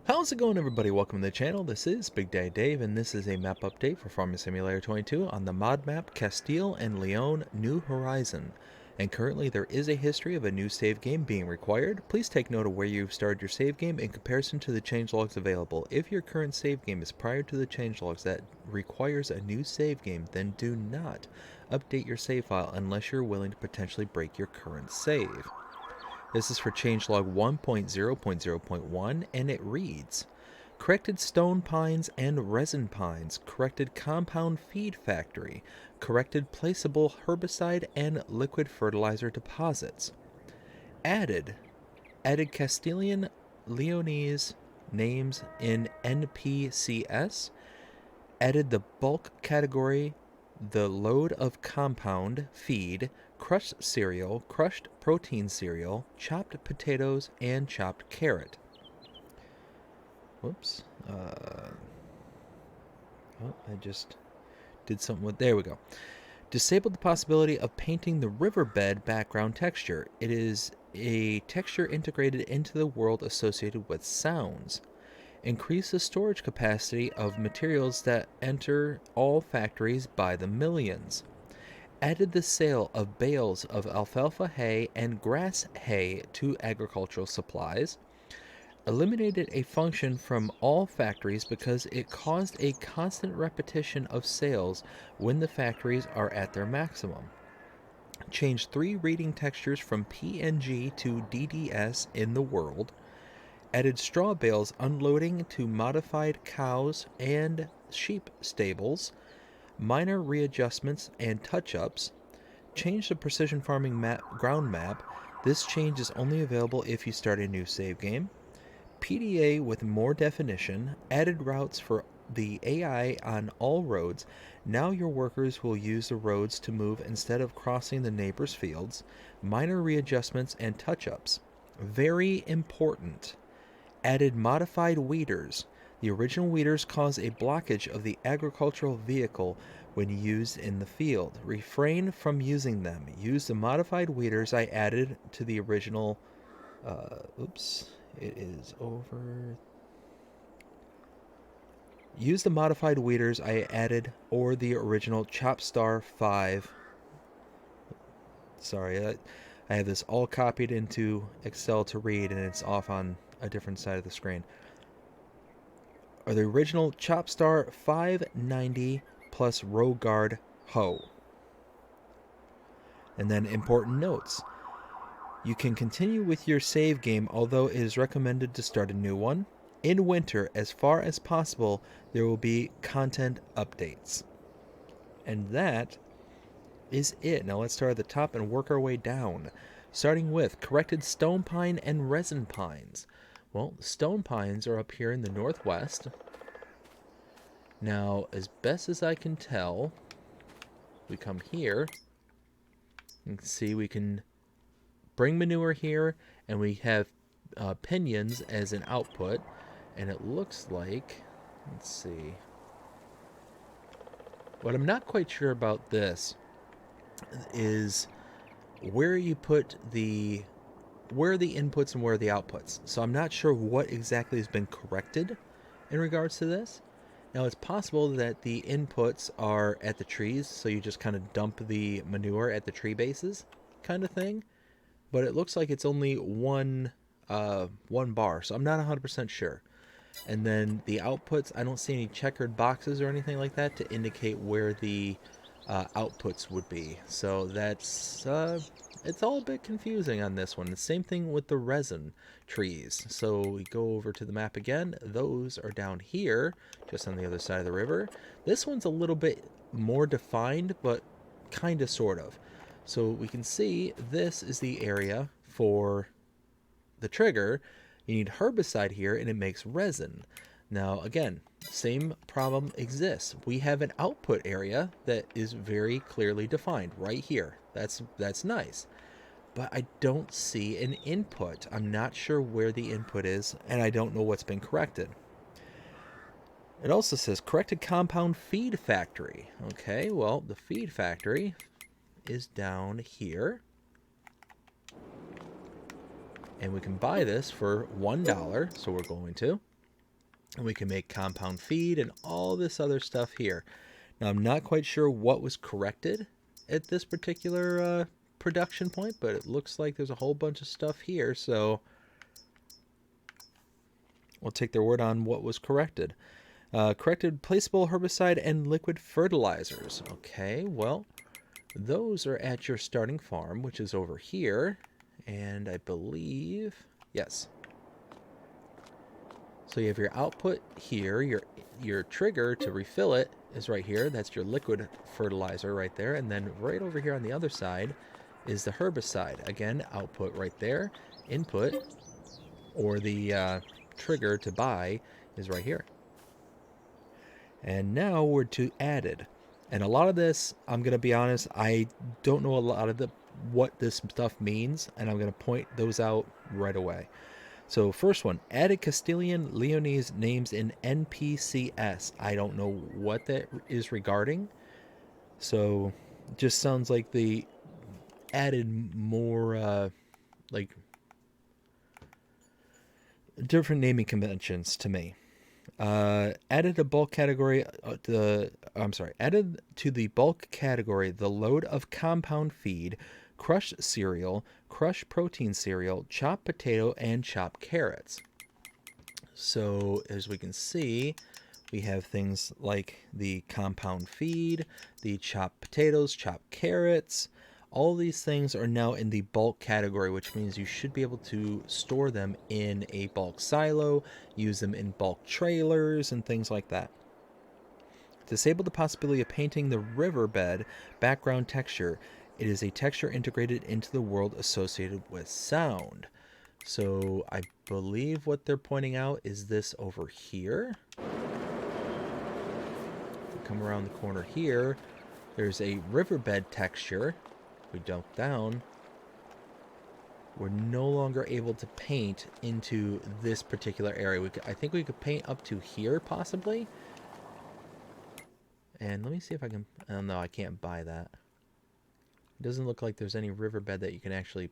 How's it going, everybody? Welcome to the channel. This is Big Daddy Dave, and this is a map update for Farming Simulator 22 on the mod map Castile and Leon New Horizon. And currently there is a history of a new save game being required. Please take note of where you've started your save game in comparison to the changelogs available. If your current save game is prior to the changelogs that requires a new save game, then do not update your save file unless you're willing to potentially break your current save. This is for changelog 1.0.0.1, and it reads: corrected stone pines and resin pines, corrected compound feed factory, corrected placeable herbicide and liquid fertilizer deposits. Added Castilian Leonese names in NPCS. Added the bulk category, the load of compound feed, crushed cereal, crushed protein cereal, chopped potatoes, and chopped carrot. Whoops. I just did something with... There we go. Disabled the possibility of painting the riverbed background texture. It is a texture integrated into the world associated with sounds. Increase the storage capacity of materials that enter all factories by the millions. Added the sale of bales of alfalfa hay and grass hay to agricultural supplies. Eliminated a function from all factories because it caused a constant repetition of sales when the factories are at their maximum. Changed 3 reading textures from PNG to DDS in the world. Added straw bales unloading to modified cows and sheep stables. Minor readjustments and touch-ups. Changed the precision farming ground map. This change is only available if you start a new save game. PDA with more definition. Added routes for the AI on all roads. Now your workers will use the roads to move instead of crossing the neighbors' fields. Minor readjustments and touch-ups. Very important. Added modified weeders. The original weeders cause a blockage of the agricultural vehicle when used in the field. Refrain from using them. Use the modified weeders I added to the original... it is over... Use the modified weeders I added or the original Chopstar 5. Sorry, I have this all copied into Excel to read, and it's off on a different side of the screen. Or the original Chopstar 590 plus row guard hoe. And then important notes. You can continue with your save game, although it is recommended to start a new one. In winter, as far as possible, there will be content updates. And that is it. Now let's start at the top and work our way down. Starting with corrected stone pine and resin pines. Well, the stone pines are up here in the northwest. Now, as best as I can tell, we come here. You can see we can bring manure here, and we have pinions as an output. And it looks like, let's see. What I'm not quite sure about this is where you put where are the inputs and where are the outputs. So I'm not sure what exactly has been corrected in regards to this. Now, it's possible that the inputs are at the trees, so you just kind of dump the manure at the tree bases kind of thing. But it looks like it's only one bar, so I'm not 100% sure. And then the outputs, I don't see any checkered boxes or anything like that to indicate where the outputs would be. So that's it's all a bit confusing on this one. The same thing with the resin trees. So we go over to the map again. Those are down here, just on the other side of the river. This one's a little bit more defined, but kind of sort of. So we can see this is the area for the trigger. You need herbicide here, and it makes resin. Now, again, same problem exists. We have an output area that is very clearly defined right here. That's nice. But I don't see an input. I'm not sure where the input is, and I don't know what's been corrected. It also says corrected compound feed factory. Okay, well, the feed factory is down here. And we can buy this for $1, so we're going to. And we can make compound feed and all this other stuff here. Now, I'm not quite sure what was corrected at this particular production point, but it looks like there's a whole bunch of stuff here, so we'll take their word on what was corrected. Corrected placeable herbicide and liquid fertilizers. Okay, well, those are at your starting farm, which is over here, and I believe, yes. So you have your output here, your trigger to refill it is right here. That's your liquid fertilizer right there. And then right over here on the other side is the herbicide. Again, output right there. Input, or the trigger to buy, is right here. And now we're to added. And a lot of this, I'm going to be honest, I don't know a lot of what this stuff means, and I'm going to point those out right away. So first one, added Castilian Leonese names in NPCS. I don't know what that is regarding. So just sounds like they added more like different naming conventions to me. Added a bulk category added to the bulk category the load of compound feed, crushed cereal, crushed protein cereal, chopped potato, and chopped carrots. So as we can see, we have things like the compound feed, the chopped potatoes, chopped carrots. All these things are now in the bulk category, which means you should be able to store them in a bulk silo, use them in bulk trailers, and things like that. Disable the possibility of painting the riverbed background texture. It is a texture integrated into the world associated with sound. So I believe what they're pointing out is this over here. If we come around the corner here, there's a riverbed texture. If we dump down, we're no longer able to paint into this particular area. I think we could paint up to here, possibly. And let me see if I can... Oh, no, I can't buy that. It doesn't look like there's any riverbed that you can actually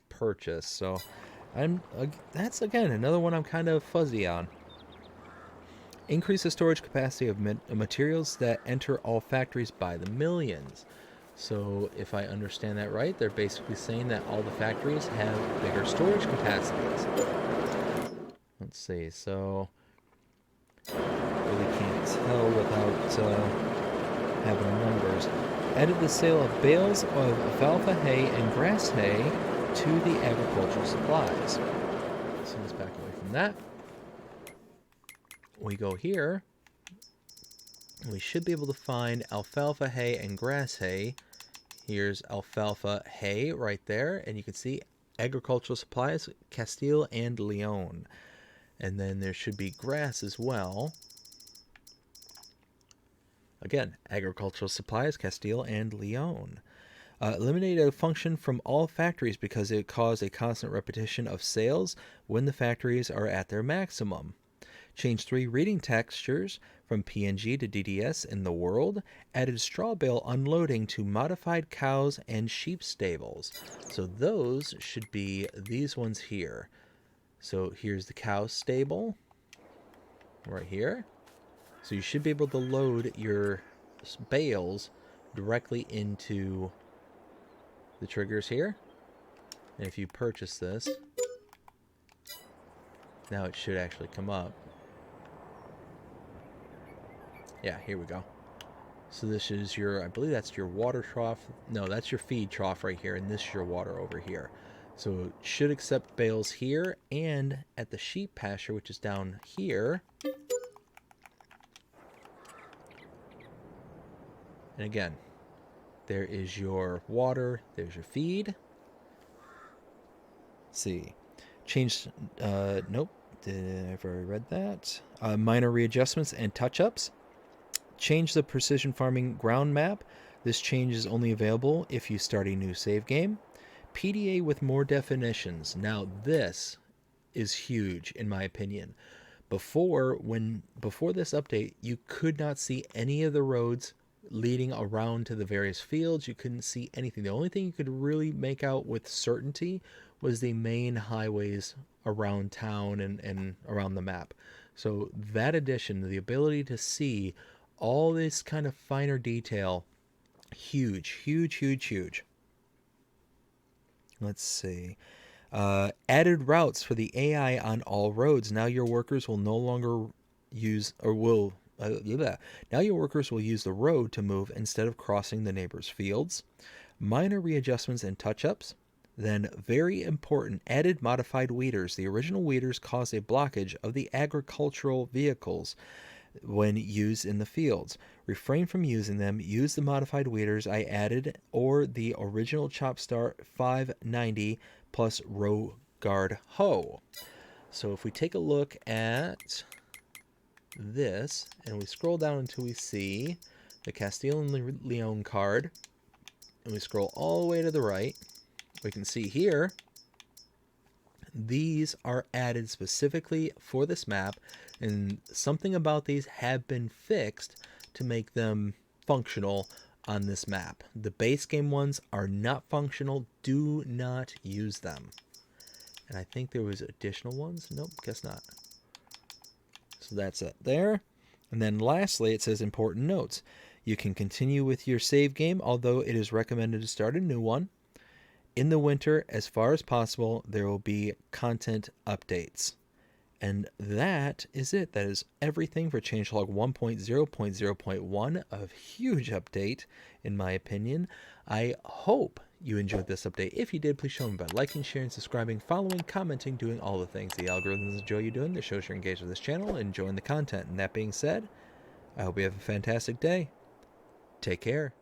purchase. So that's, again, another one I'm kind of fuzzy on. Increase the storage capacity of materials that enter all factories by the millions. So if I understand that right, they're basically saying that all the factories have bigger storage capacities. Let's see, so really can't tell without having numbers. Added the sale of bales of alfalfa hay and grass hay to the agricultural supplies. So let's back away from that. We go here. We should be able to find alfalfa hay and grass hay. Here's alfalfa hay right there, and you can see agricultural supplies, Castile and Leon. And then there should be grass as well. Again, agricultural supplies, Castile and Leon. Eliminate a function from all factories because it caused a constant repetition of sales when the factories are at their maximum. Change 3 reading textures from PNG to DDS in the world. Added straw bale unloading to modified cows and sheep stables. So those should be these ones here. So here's the cow stable right here. So you should be able to load your bales directly into the triggers here. And if you purchase this, now it should actually come up. Yeah, here we go. So this is your, I believe that's your water trough. No, that's your feed trough right here, and this is your water over here. So it should accept bales here and at the sheep pasture, which is down here. And again, there is your water, there's your feed. Let's see. Change, nope, I've already read that. Minor readjustments and touch-ups. Change the precision farming ground map. This change is only available if you start a new save game. PDA with more definitions. Now this is huge in my opinion. Before this update, you could not see any of the roads leading around to the various fields. You couldn't see anything. The only thing you could really make out with certainty was the main highways around town and around the map. So that addition, the ability to see all this kind of finer detail, huge, huge, huge, huge. Let's see. Added routes for the AI on all roads. Now your workers will no longer use or will now your workers will use the road to move instead of crossing the neighbor's fields. Minor readjustments and touch-ups. Then, very important, added modified weeders. The original weeders caused a blockage of the agricultural vehicles when used in the fields. Refrain from using them. Use the modified weeders I added or the original Chop Start 590 plus row guard hoe. So if we take a look at this and we scroll down until we see the Castile and Leon card, and we scroll all the way to the right, we can see here these are added specifically for this map, and something about these have been fixed to make them functional on this map. The base game ones are not functional. Do not use them. And I think there was additional ones. Nope, guess not. So that's it there. And then lastly, it says important notes. You can continue with your save game, although it is recommended to start a new one. In the winter, as far as possible, there will be content updates. And that is it. That is everything for changelog 1.0.0.1, a huge update, in my opinion. I hope you enjoyed this update. If you did, please show me by liking, sharing, subscribing, following, commenting, doing all the things the algorithms enjoy you doing. That shows you're engaged with this channel and enjoying the content. And that being said, I hope you have a fantastic day. Take care.